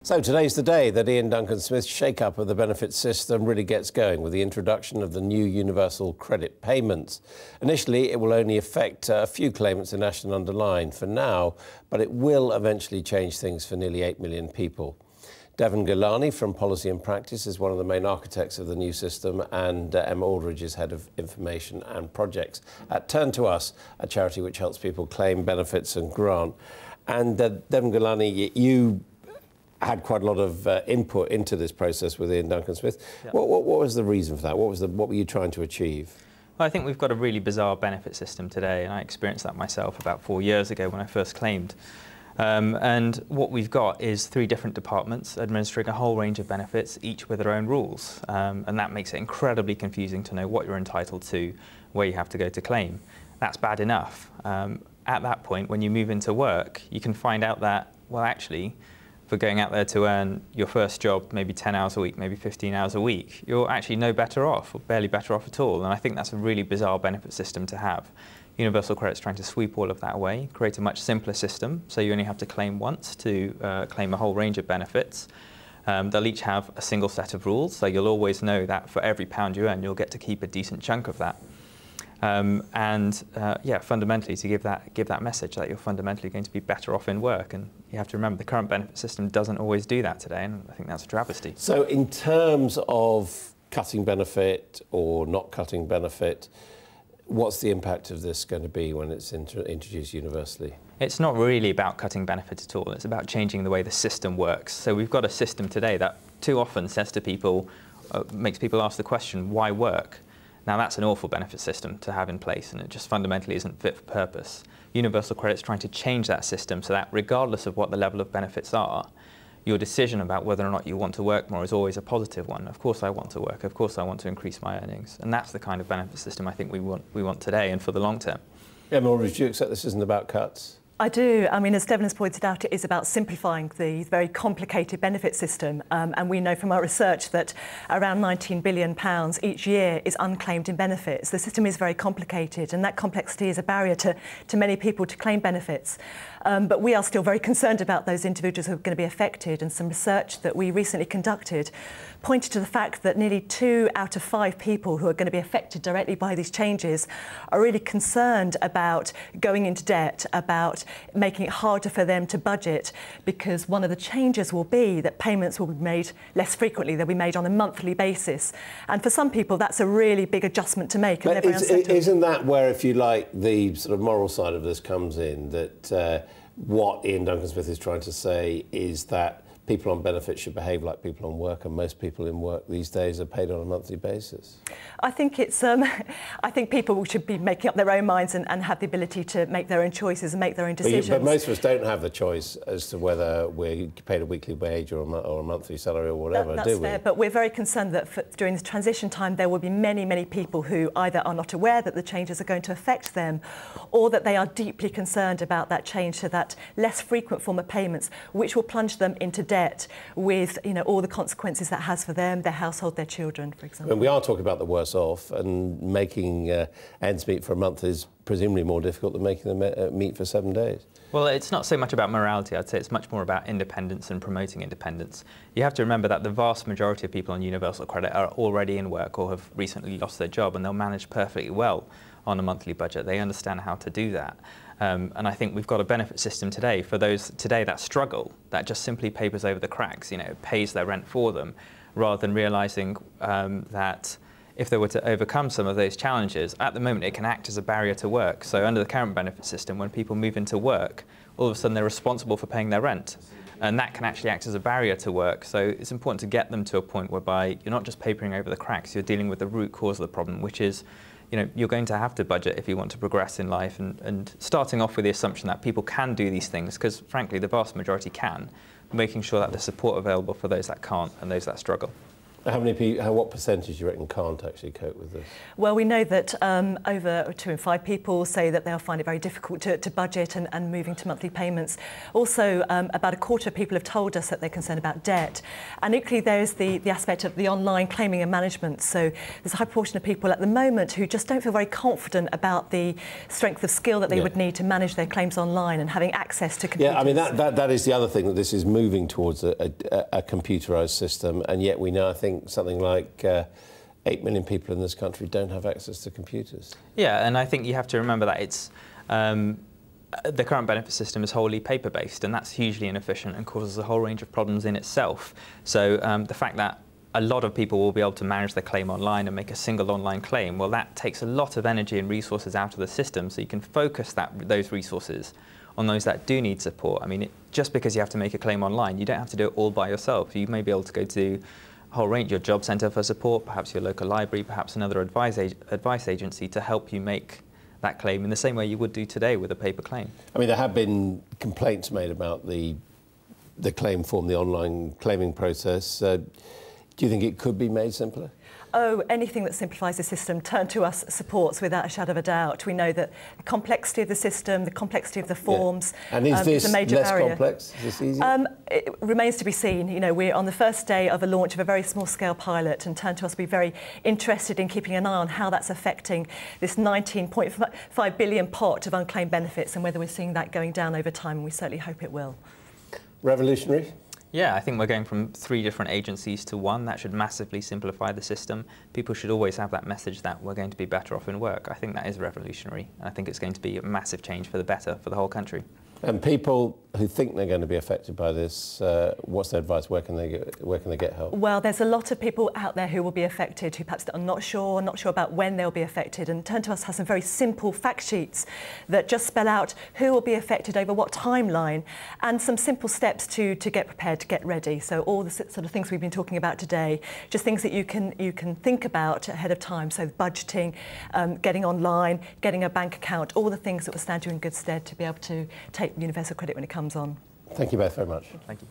So today's the day that Ian Duncan-Smith's shake-up of the benefits system really gets going with the introduction of the new universal credit payments. Initially, it will only affect a few claimants in Ashton under Lyne for now, but it will eventually change things for nearly 8 million people. Devon Gilani from Policy and Practice is one of the main architects of the new system, and Emma Aldridge is Head of Information and Projects at Turn to Us, a charity which helps people claim benefits and grant. And Devon Gilani, you had quite a lot of input into this process with Ian Duncan-Smith. Yep. What was the reason for that? What were you trying to achieve? Well, I think we've got a really bizarre benefit system today, and I experienced that myself about 4 years ago when I first claimed. And what we've got is 3 different departments administering a whole range of benefits, each with their own rules. And that makes it incredibly confusing to know what you're entitled to, where you have to go to claim. That's bad enough. At that point, when you move into work, you can find out that, well, actually, for going out there to earn your first job, maybe 10 hours a week, maybe 15 hours a week, you're actually no better off, or barely better off at all. And I think that's a really bizarre benefit system to have. Universal Credit's trying to sweep all of that away, create a much simpler system, so you only have to claim once to claim a whole range of benefits. They'll each have a single set of rules, so you'll always know that for every pound you earn, you'll get to keep a decent chunk of that. Yeah, fundamentally to give that message that you're fundamentally going to be better off in work. And you have to remember the current benefit system doesn't always do that today, and I think that's a travesty. So in terms of cutting benefit or not cutting benefit, what's the impact of this going to be when it's introduced universally? It's not really about cutting benefit at all. It's about changing the way the system works. So we've got a system today that too often says to people, makes people ask the question, why work? Now that's an awful benefit system to have in place, and it just fundamentally isn't fit for purpose. Universal Credit's trying to change that system so that regardless of what the level of benefits are, your decision about whether or not you want to work more is always a positive one. Of course I want to work, of course I want to increase my earnings. And that's the kind of benefit system I think we want today and for the long term. Emma Aldridge, do you accept this isn't about cuts? I do. I mean, as Devon has pointed out, it is about simplifying the very complicated benefit system. And we know from our research that around £19 billion each year is unclaimed in benefits. The system is very complicated, and that complexity is a barrier to many people to claim benefits. But we are still very concerned about those individuals who are going to be affected, and some research that we recently conducted pointed to the fact that nearly 2 out of 5 people who are going to be affected directly by these changes are really concerned about going into debt, about making it harder for them to budget, because one of the changes will be that payments will be made less frequently. They'll be made on a monthly basis. And for some people, that's a really big adjustment to make. But isn't that where, if you like, the sort of moral side of this comes in, that what Ian Duncan-Smith is trying to say is that people on benefits should behave like people on work, and most people in work these days are paid on a monthly basis? I think it's. I think people should be making up their own minds and have the ability to make their own choices and make their own decisions. But most of us don't have the choice as to whether we're paid a weekly wage or a monthly salary or whatever, that's do we? Fair, but we're very concerned that during the transition time there will be many, many people who either are not aware that the changes are going to affect them, or that they are deeply concerned about that change to that less frequent form of payments, which will plunge them into debt with, you know, all the consequences that has for them, their household, their children, for example. When we are talking about the worse off, and making ends meet for a month is presumably more difficult than making them meet for 7 days. Well, it's not so much about morality. I'd say it's much more about independence and promoting independence. You have to remember that the vast majority of people on universal credit are already in work or have recently lost their job, and they'll manage perfectly well on a monthly budget. They understand how to do that. And I think we've got a benefit system today for those today that struggle, that just simply papers over the cracks, you know, pays their rent for them, rather than realising that if they were to overcome some of those challenges, at the moment it can act as a barrier to work. So under the current benefit system, when people move into work, all of a sudden they're responsible for paying their rent. And that can actually act as a barrier to work. So it's important to get them to a point whereby you're not just papering over the cracks, you're dealing with the root cause of the problem, which is, you know, you're going to have to budget if you want to progress in life, and starting off with the assumption that people can do these things, because frankly the vast majority can, making sure that there's support available for those that can't and those that struggle. How many people, what percentage do you reckon can't actually cope with this? Well, we know that over 2 in 5 people say that they'll find it very difficult to budget and moving to monthly payments. Also, about a quarter of people have told us that they're concerned about debt. And equally, there's the aspect of the online claiming and management. So there's a high proportion of people at the moment who just don't feel very confident about the strength of skill that they would need to manage their claims online and having access to computers. Yeah, I mean, that is the other thing, that this is moving towards a computerised system, and yet we know, I think, something like 8 million people in this country don't have access to computers. Yeah, and I think you have to remember that it's the current benefit system is wholly paper-based, and that's hugely inefficient and causes a whole range of problems in itself. So the fact that a lot of people will be able to manage their claim online and make a single online claim, well, that takes a lot of energy and resources out of the system, so you can focus those resources on those that do need support. I mean, just because you have to make a claim online, you don't have to do it all by yourself. You may be able to go to a whole range, your job centre for support, perhaps your local library, perhaps another advice agency to help you make that claim in the same way you would do today with a paper claim. I mean, there have been complaints made about the claim form, the online claiming process. Do you think it could be made simpler? Oh, anything that simplifies the system, Turn to Us supports without a shadow of a doubt. We know that the complexity of the system, the complexity of the forms, and is this is a major less barrier. complex? Is this easier? It remains to be seen. You know, we're on the first day of a launch of a very small-scale pilot, and Turn to Us will be very interested in keeping an eye on how that's affecting this 19.5 billion pot of unclaimed benefits and whether we're seeing that going down over time, and we certainly hope it will. Revolutionary? Yeah, I think we're going from 3 different agencies to 1. That should massively simplify the system. People should always have that message that we're going to be better off in work. I think that is revolutionary. I think it's going to be a massive change for the better for the whole country. And people who think they're going to be affected by this, what's their advice? Where can they get help? Well, there's a lot of people out there who will be affected, who perhaps are not sure about when they'll be affected. And Turn to Us has some very simple fact sheets that just spell out who will be affected over what timeline, and some simple steps to get prepared, to get ready. So all the sort of things we've been talking about today, just things that you can think about ahead of time. So budgeting, getting online, getting a bank account, all the things that will stand you in good stead to be able to take universal credit when it comes on. Thank you both very much. Thank you.